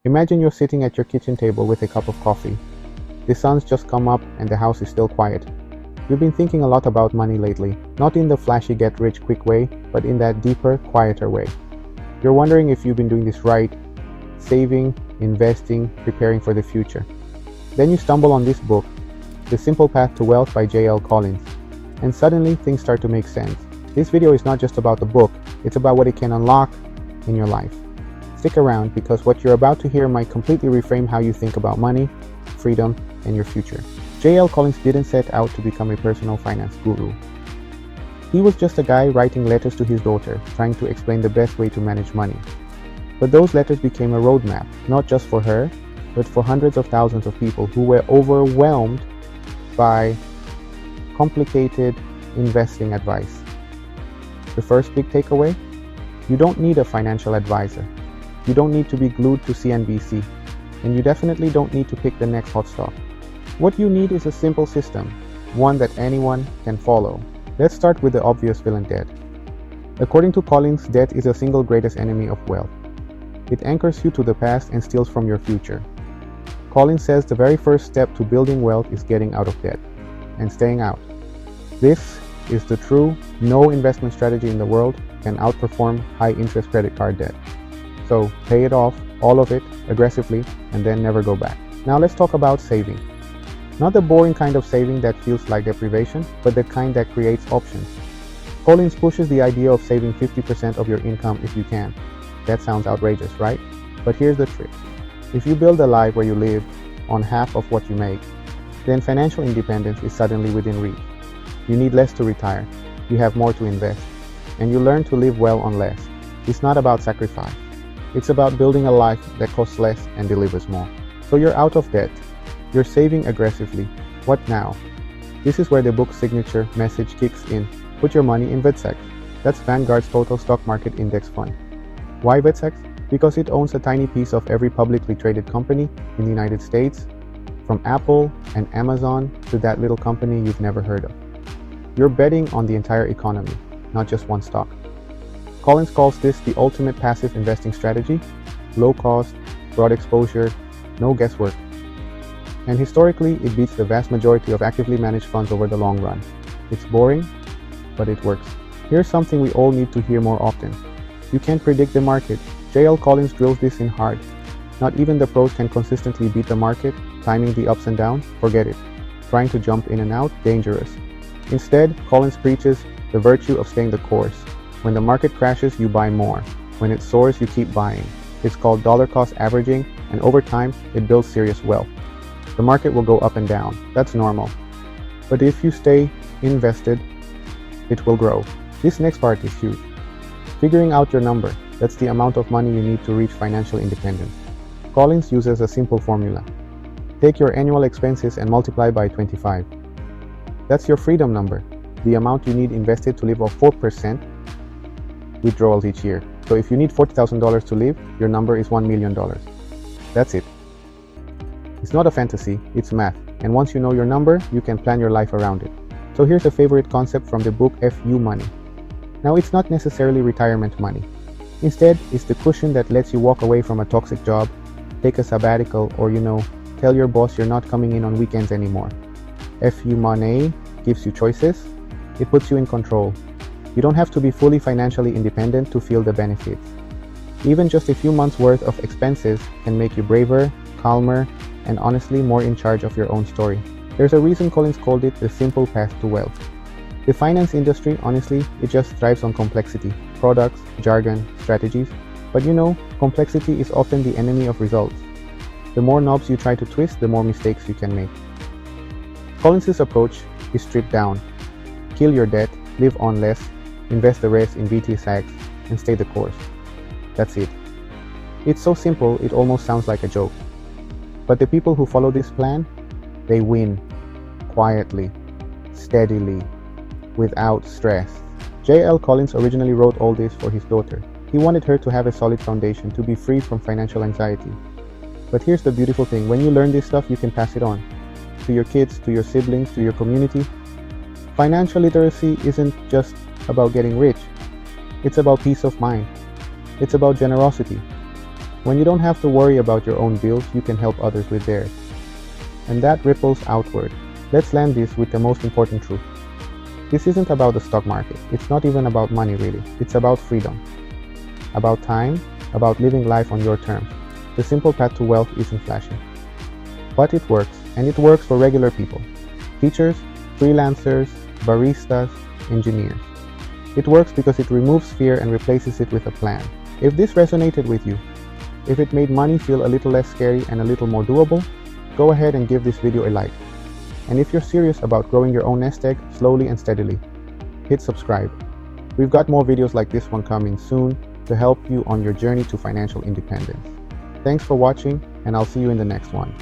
Imagine you're sitting at your kitchen table with a cup of coffee. The sun's just come up and the house is still quiet. You've been thinking a lot about money lately, not in the flashy get-rich-quick way, but in that deeper, quieter way. You're wondering if you've been doing this right, saving, investing, preparing for the future. Then you stumble on this book, The Simple Path to Wealth by J.L. Collins, and suddenly things start to make sense. This video is not just about the book, it's about what it can unlock in your life. Stick around because what you're about to hear might completely reframe how you think about money, freedom, and your future. J.L. Collins didn't set out to become a personal finance guru. He was just a guy writing letters to his daughter, trying to explain the best way to manage money. But those letters became a roadmap, not just for her, but for hundreds of thousands of people who were overwhelmed by complicated investing advice. The first big takeaway? You don't need a financial advisor. You don't need to be glued to CNBC, and you definitely don't need to pick the next hot stock. What you need is a simple system, one that anyone can follow. Let's start with the obvious villain, debt. According to Collins, debt is the single greatest enemy of wealth. It anchors you to the past and steals from your future. Collins says the very first step to building wealth is getting out of debt and staying out. This is the true no investment strategy in the world can outperform high interest credit card debt. So pay it off, all of it, aggressively, and then never go back. Now let's talk about saving. Not the boring kind of saving that feels like deprivation, but the kind that creates options. Collins pushes the idea of saving 50% of your income if you can. That sounds outrageous, right? But here's the trick. If you build a life where you live on half of what you make, then financial independence is suddenly within reach. You need less to retire, you have more to invest, and you learn to live well on less. It's not about sacrifice. It's about building a life that costs less and delivers more. So you're out of debt. You're saving aggressively. What now? This is where the book's signature message kicks in. Put your money in VETSEX. That's Vanguard's total stock market index fund. Why VETSEX? Because it owns a tiny piece of every publicly traded company in the United States, from Apple and Amazon to that little company you've never heard of. You're betting on the entire economy, not just one stock. Collins calls this the ultimate passive investing strategy: low cost, broad exposure, no guesswork. And historically, it beats the vast majority of actively managed funds over the long run. It's boring, but it works. Here's something we all need to hear more often. You can't predict the market. J.L. Collins drills this in hard. Not even the pros can consistently beat the market, timing the ups and downs, forget it. Trying to jump in and out, dangerous. Instead, Collins preaches the virtue of staying the course. When the market crashes, you buy more. When it soars, you keep buying. It's called dollar cost averaging, and over time, it builds serious wealth. The market will go up and down. That's normal. But if you stay invested, it will grow. This next part is huge. Figuring out your number. That's the amount of money you need to reach financial independence. Collins uses a simple formula. Take your annual expenses and multiply by 25. That's your freedom number, the amount you need invested to live off 4% withdrawals each year. So if you need $40,000 to live, your number is $1 million. That's it. It's not a fantasy, it's math. And once you know your number, you can plan your life around it. So here's a favorite concept from the book FU Money. Now it's not necessarily retirement money. Instead, it's the cushion that lets you walk away from a toxic job, take a sabbatical, or tell your boss you're not coming in on weekends anymore. FU Money gives you choices. It puts you in control. You don't have to be fully financially independent to feel the benefits. Even just a few months' worth of expenses can make you braver, calmer, and honestly more in charge of your own story. There's a reason Collins called it the simple path to wealth. The finance industry, honestly, it just thrives on complexity, products, jargon, strategies. But complexity is often the enemy of results. The more knobs you try to twist, the more mistakes you can make. Collins' approach is stripped down. Kill your debt, live on less, invest the rest in VTSAX, and stay the course. That's it. It's so simple, it almost sounds like a joke. But the people who follow this plan, they win. Quietly, steadily, without stress. J.L. Collins originally wrote all this for his daughter. He wanted her to have a solid foundation, to be free from financial anxiety. But here's the beautiful thing, when you learn this stuff, you can pass it on. To your kids, to your siblings, to your community. Financial literacy isn't just about getting rich. It's about peace of mind. It's about generosity. When you don't have to worry about your own bills, you can help others with theirs. And that ripples outward. Let's land this with the most important truth. This isn't about the stock market. It's not even about money, really. It's about freedom, about time, about living life on your terms. The simple path to wealth isn't flashy. But it works, and it works for regular people. Teachers, freelancers, baristas, engineers. It works because it removes fear and replaces it with a plan. If this resonated with you, if it made money feel a little less scary and a little more doable, go ahead and give this video a like. And if you're serious about growing your own nest egg slowly and steadily, hit subscribe. We've got more videos like this one coming soon to help you on your journey to financial independence. Thanks for watching, and I'll see you in the next one.